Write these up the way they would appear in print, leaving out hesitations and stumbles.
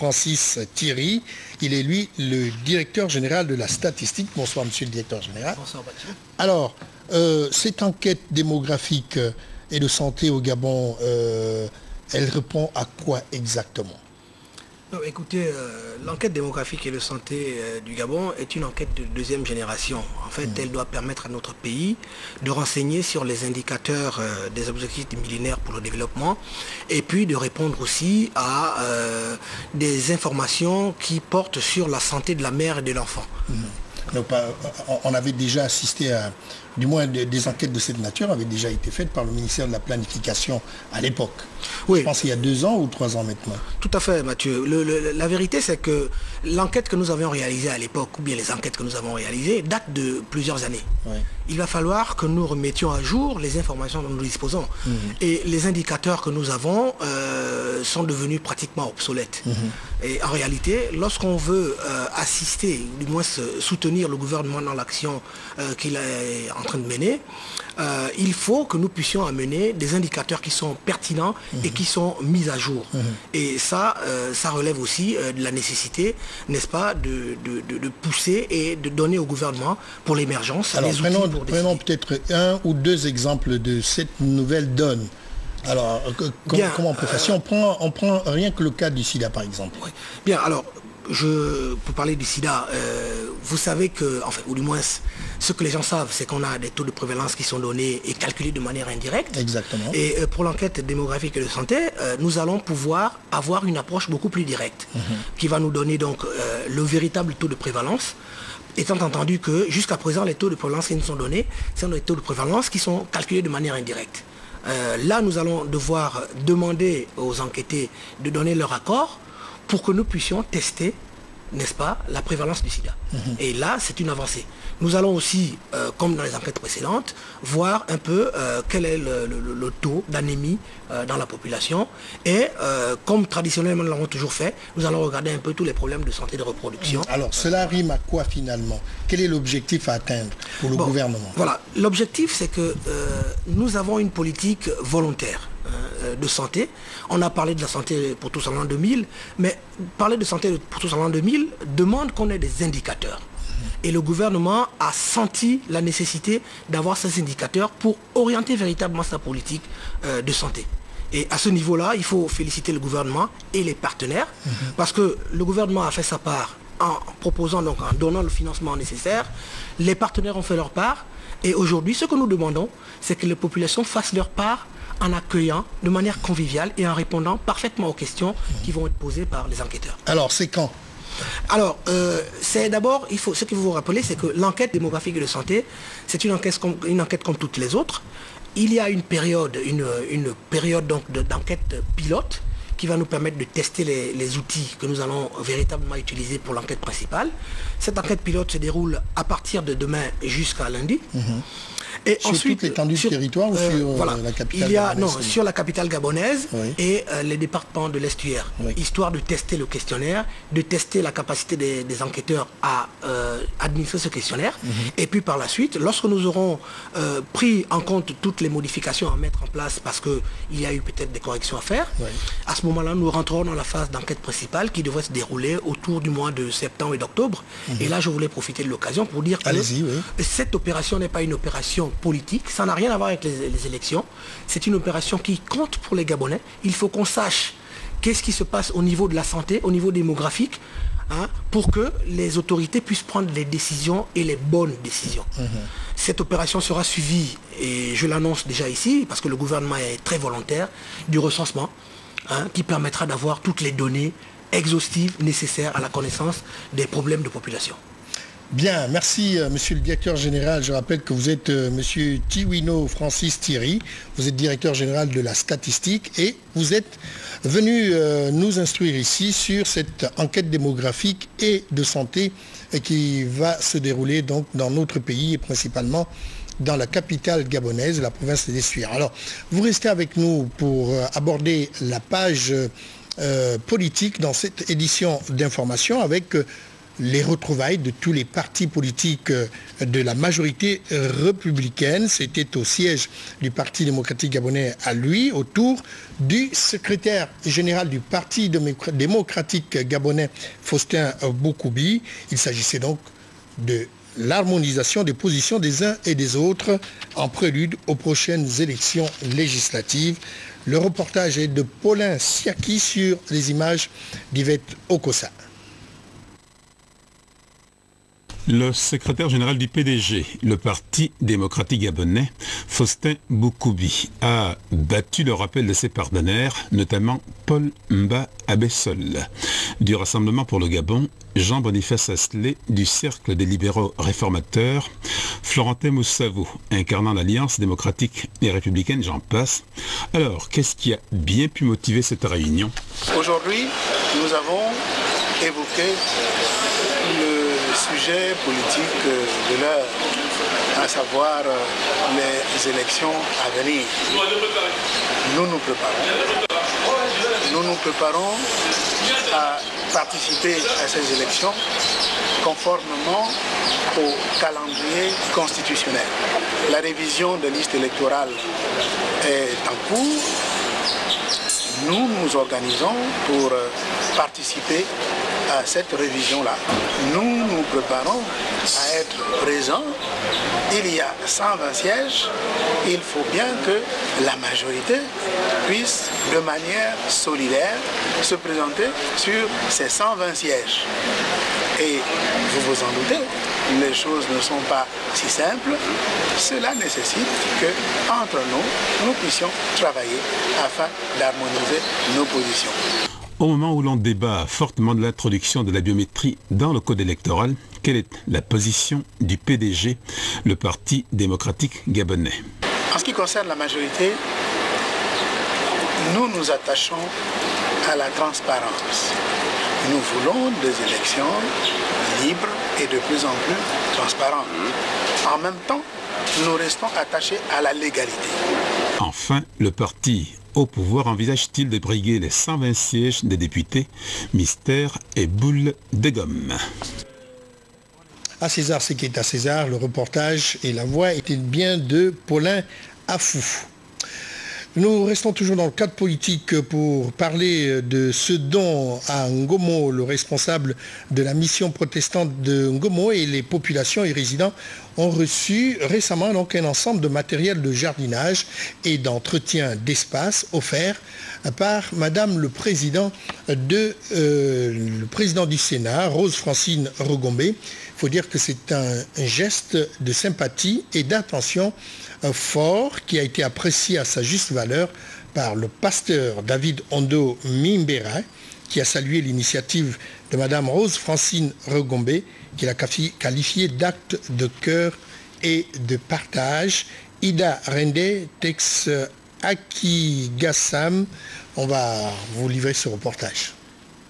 Francis Thierry. Il est, lui, le directeur général de la statistique. Bonsoir, monsieur le directeur général. Bonsoir, Mathieu. Alors, cette enquête démographique et de santé au Gabon, elle répond à quoi exactement? Non, écoutez, l'enquête démographique et de santé du Gabon est une enquête de deuxième génération. En fait, elle doit permettre à notre pays de renseigner sur les indicateurs des objectifs du millénaire pour le développement et puis de répondre aussi à des informations qui portent sur la santé de la mère et de l'enfant. Donc, on avait déjà assisté à, du moins des enquêtes de cette nature avaient déjà été faites par le ministère de la Planification à l'époque. Oui. Je pense il y a 2 ans ou 3 ans maintenant. Tout à fait, Mathieu. La vérité, c'est que l'enquête que nous avions réalisée à l'époque, ou bien les enquêtes que nous avons réalisées, datent de plusieurs années. Oui. Il va falloir que nous remettions à jour les informations dont nous disposons. Et les indicateurs que nous avons sont devenus pratiquement obsolètes. Et en réalité, lorsqu'on veut assister, du moins soutenir le gouvernement dans l'action qu'il est en train de mener, il faut que nous puissions amener des indicateurs qui sont pertinents et qui sont mis à jour. Et ça, ça relève aussi de la nécessité, n'est-ce pas, de pousser et de donner au gouvernement pour l'émergence. Alors prenons peut-être 1 ou 2 exemples de cette nouvelle donne. Alors, comment on peut faire? Si on prend rien que le cas du sida, par exemple. Oui. Bien, alors, pour parler du sida, vous savez que, enfin, ou du moins, ce que les gens savent, c'est qu'on a des taux de prévalence qui sont donnés et calculés de manière indirecte. Exactement. Et pour l'enquête démographique et de santé, nous allons pouvoir avoir une approche beaucoup plus directe, qui va nous donner donc le véritable taux de prévalence, étant entendu que jusqu'à présent, les taux de prévalence qui nous sont donnés, ce sont des taux de prévalence qui sont calculés de manière indirecte. Là, nous allons devoir demander aux enquêtés de donner leur accord pour que nous puissions tester, n'est-ce pas, la prévalence du sida. Et là, c'est une avancée. Nous allons aussi, comme dans les enquêtes précédentes, voir un peu quel est le taux d'anémie dans la population. Et comme traditionnellement nous l'avons toujours fait, nous allons regarder un peu tous les problèmes de santé de reproduction. Alors, cela rime à quoi finalement? Quel est l'objectif à atteindre pour le gouvernement? Voilà, l'objectif c'est que nous avons une politique volontaire de santé. On a parlé de la santé pour tous en l'an 2000, mais parler de santé pour tous en l'an 2000 demande qu'on ait des indicateurs. Et le gouvernement a senti la nécessité d'avoir ces indicateurs pour orienter véritablement sa politique de santé. Et à ce niveau-là, il faut féliciter le gouvernement et les partenaires, parce que le gouvernement a fait sa part en proposant, donc en donnant le financement nécessaire. Les partenaires ont fait leur part. Et aujourd'hui, ce que nous demandons, c'est que les populations fassent leur part en accueillant de manière conviviale et en répondant parfaitement aux questions qui vont être posées par les enquêteurs. Alors, c'est quand? Alors, c'est d'abord, ce qu'il faut vous rappeler, c'est que l'enquête démographique et de santé, c'est une enquête comme toutes les autres. Il y a une période d'enquête pilote qui va nous permettre de tester les outils que nous allons véritablement utiliser pour l'enquête principale. Cette enquête pilote se déroule à partir de demain jusqu'à lundi. Et sur ensuite, toute l'étendue du territoire ou sur la capitale gabonaise? Sur la capitale gabonaise et les départements de l'estuaire, Oui. histoire de tester le questionnaire, de tester la capacité des enquêteurs à administrer ce questionnaire. Et puis par la suite, lorsque nous aurons pris en compte toutes les modifications à mettre en place, parce qu'il y a eu peut-être des corrections à faire, à ce moment-là, nous rentrerons dans la phase d'enquête principale qui devrait se dérouler autour du mois de septembre et d'octobre. Et là, je voulais profiter de l'occasion pour dire que cette opération n'est pas une opération politique, ça n'a rien à voir avec les élections. C'est une opération qui compte pour les Gabonais. Il faut qu'on sache qu'est-ce qui se passe au niveau de la santé, au niveau démographique, pour que les autorités puissent prendre les décisions et les bonnes décisions. Cette opération sera suivie, et je l'annonce déjà ici, parce que le gouvernement est très volontaire, du recensement, qui permettra d'avoir toutes les données exhaustives nécessaires à la connaissance des problèmes de population. Bien, merci monsieur le directeur général. Je rappelle que vous êtes monsieur Tiwino Francis Thierry, vous êtes directeur général de la statistique et vous êtes venu nous instruire ici sur cette enquête démographique et de santé qui va se dérouler donc dans notre pays et principalement dans la capitale gabonaise, la province des Essuires. Alors, vous restez avec nous pour aborder la page politique dans cette édition d'information avec les retrouvailles de tous les partis politiques de la majorité républicaine. C'était au siège du Parti démocratique gabonais à lui, autour du secrétaire général du Parti démocratique gabonais, Faustin Boukoubi. Il s'agissait donc de l'harmonisation des positions des uns et des autres en prélude aux prochaines élections législatives. Le reportage est de Paulin Siaki sur les images d'Yvette Okosa. Le secrétaire général du PDG, le Parti démocratique gabonais, Faustin Boukoubi, a battu le rappel de ses partenaires, notamment Paul Mba Abessol, du Rassemblement pour le Gabon, Jean-Boniface Asselet, du Cercle des libéraux réformateurs, Florentin Moussavou, incarnant l'Alliance démocratique et républicaine, j'en passe. Alors, qu'est-ce qui a bien pu motiver cette réunion? Aujourd'hui, nous avons évoqué le sujet politique de l'heure, à savoir les élections à venir. Nous nous préparons. Nous nous préparons à participer à ces élections conformément au calendrier constitutionnel. La révision de liste électorale est en cours. Nous nous organisons pour participer à cette révision-là. Nous nous préparons à être présents. Il y a 120 sièges. Il faut bien que la majorité puisse, de manière solidaire, se présenter sur ces 120 sièges. Et vous vous en doutez, les choses ne sont pas si simples. Cela nécessite que, entre nous, nous puissions travailler afin d'harmoniser nos positions. Au moment où l'on débat fortement de l'introduction de la biométrie dans le code électoral, quelle est la position du PDG, le Parti démocratique gabonais? En ce qui concerne la majorité, nous nous attachons à la transparence. Nous voulons des élections libres et de plus en plus transparentes. En même temps, nous restons attachés à la légalité. Enfin, le parti au pouvoir envisage-t-il de briguer les 120 sièges des députés? Mystère et boule de gomme. À César, ce qui est à César, le reportage et la voix étaient bien de Paulin Afou. Nous restons toujours dans le cadre politique pour parler de ce don à Ngomo, le responsable de la mission protestante de Ngomo, et les populations et résidents ont reçu récemment donc un ensemble de matériel de jardinage et d'entretien d'espace offert par Madame le Président du Sénat, Rose Francine Rogombe. Il faut dire que c'est un geste de sympathie et d'attention fort qui a été apprécié à sa juste valeur par le pasteur David Ondo Mimbera, qui a salué l'initiative de Madame Rose Francine Rogombe, qu'il a qualifié d'acte de cœur et de partage. Ida Rende, Tex Akigassam, on va vous livrer ce reportage.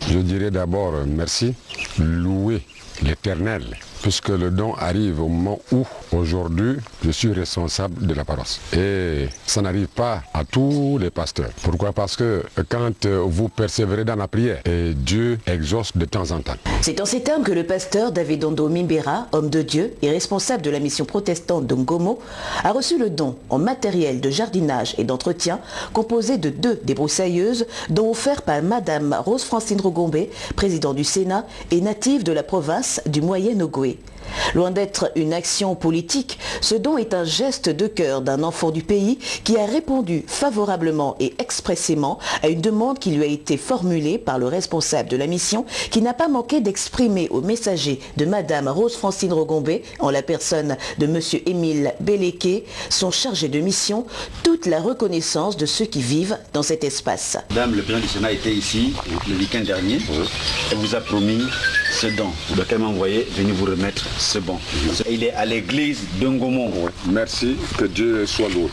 Je dirais d'abord merci, louer l'Éternel, puisque le don arrive au moment où, aujourd'hui, je suis responsable de la paroisse. Et ça n'arrive pas à tous les pasteurs. Pourquoi? Parce que quand vous persévérez dans la prière, et Dieu exauce de temps en temps. C'est en ces termes que le pasteur David Ondo Mimbera, homme de Dieu et responsable de la mission protestante de Ngomo, a reçu le don en matériel de jardinage et d'entretien composé de 2 débroussailleuses, dont offert par Madame Rose Francine Rogombe, président du Sénat et native de la province du Moyen-Ogooué. Loin d'être une action politique, ce don est un geste de cœur d'un enfant du pays qui a répondu favorablement et expressément à une demande qui lui a été formulée par le responsable de la mission, qui n'a pas manqué d'exprimer au messager de Madame Rose Francine Rogombe, en la personne de Monsieur Émile Béleke, son chargé de mission, toute la reconnaissance de ceux qui vivent dans cet espace. Madame le président du Sénat était ici le week-end dernier et vous a promis ce don pour lequel m'a envoyé venir vous remettre ce bon. Il est à l'église de Ngomo. Merci, que Dieu soit loué.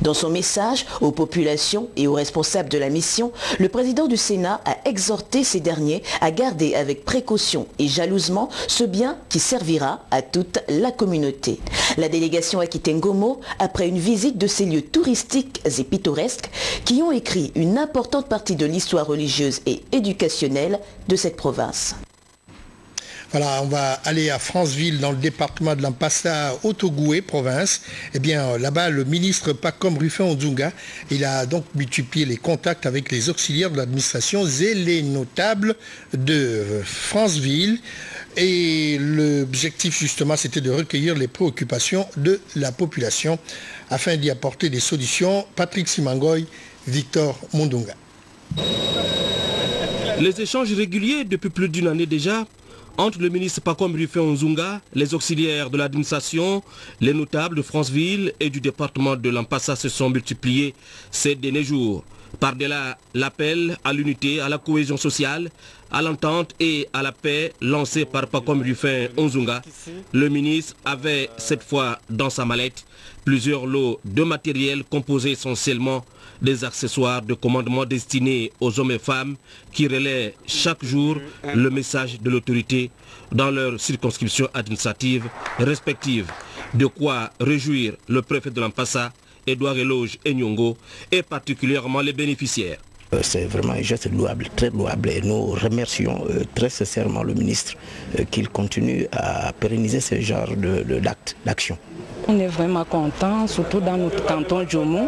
Dans son message aux populations et aux responsables de la mission, le président du Sénat a exhorté ces derniers à garder avec précaution et jalousement ce bien qui servira à toute la communauté. La délégation a quitté Ngomo après une visite de ces lieux touristiques et pittoresques qui ont écrit une importante partie de l'histoire religieuse et éducationnelle de cette province. Voilà, on va aller à Franceville, dans le département de l'Ampassa, Otogoué, province. Eh bien, là-bas, le ministre Pacome Rufin Onzunga, il a donc multiplié les contacts avec les auxiliaires de l'administration et les notables de Franceville. Et l'objectif, justement, c'était de recueillir les préoccupations de la population afin d'y apporter des solutions. Patrick Simangoy, Victor Mundunga. Les échanges réguliers depuis plus d'une année déjà entre le ministre Pacome Rufin Onzunga, les auxiliaires de l'administration, les notables de Franceville et du département de l'Ampassa se sont multipliés ces derniers jours. Par-delà l'appel à l'unité, à la cohésion sociale, à l'entente et à la paix lancé par Pacome Rufin Onzunga, le ministre avait cette fois dans sa mallette plusieurs lots de matériel composés essentiellement des accessoires de commandement destinés aux hommes et femmes qui relaient chaque jour le message de l'autorité dans leurs circonscriptions administratives respectives. De quoi réjouir le préfet de l'Ampassa, Edouard Eloge Enyongo, et particulièrement les bénéficiaires. C'est vraiment un geste louable, très louable, et nous remercions très sincèrement le ministre qu'il continue à pérenniser ce genre d'action. On est vraiment content, surtout dans notre canton Djomou.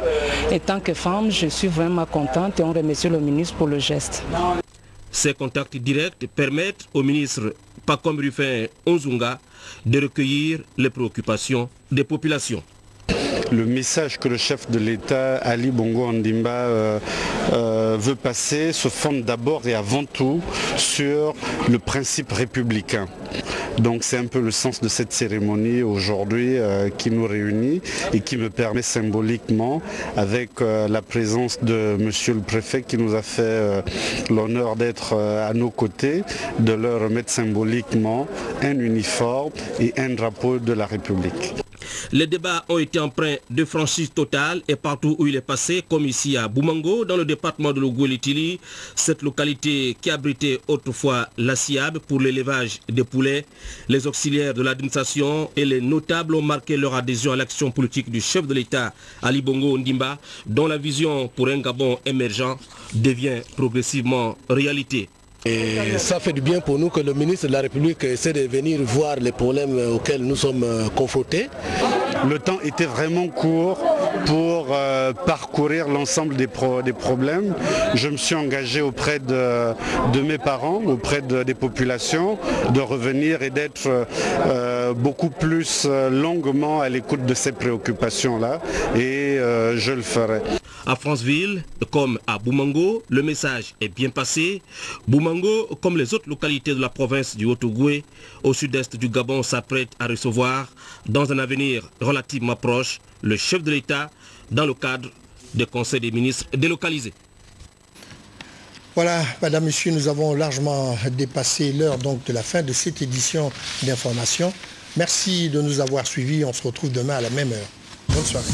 Et tant que femme, je suis vraiment contente et on remercie le ministre pour le geste. Ces contacts directs permettent au ministre Pacome Rufin Onzunga de recueillir les préoccupations des populations. Le message que le chef de l'État, Ali Bongo Ondimba, veut passer se fonde d'abord et avant tout sur le principe républicain. Donc c'est un peu le sens de cette cérémonie aujourd'hui qui nous réunit et qui me permet symboliquement, avec la présence de monsieur le préfet qui nous a fait l'honneur d'être à nos côtés, de leur remettre symboliquement un uniforme et un drapeau de la République. Les débats ont été empreints de franchise totale et partout où il est passé, comme ici à Boumango, dans le département de l'Ougoué-Litili, cette localité qui abritait autrefois la SIAB pour l'élevage des poulets. Les auxiliaires de l'administration et les notables ont marqué leur adhésion à l'action politique du chef de l'État, Ali Bongo Ondimba, dont la vision pour un Gabon émergent devient progressivement réalité. Et ça fait du bien pour nous que le ministre de la République essaie de venir voir les problèmes auxquels nous sommes confrontés. Le temps était vraiment court pour parcourir l'ensemble des problèmes. Je me suis engagé auprès de mes parents, auprès des populations, de revenir et d'être beaucoup plus longuement à l'écoute de ces préoccupations-là, et je le ferai. À Franceville, comme à Boumango, le message est bien passé. Boumango, comme les autres localités de la province du Haut-Ogooué, au sud-est du Gabon, s'apprête à recevoir, dans un avenir relativement proche, le chef de l'État dans le cadre des conseils des ministres délocalisés. Voilà, madame, monsieur, nous avons largement dépassé l'heure donc de la fin de cette édition d'information. Merci de nous avoir suivis. On se retrouve demain à la même heure. Bonne soirée.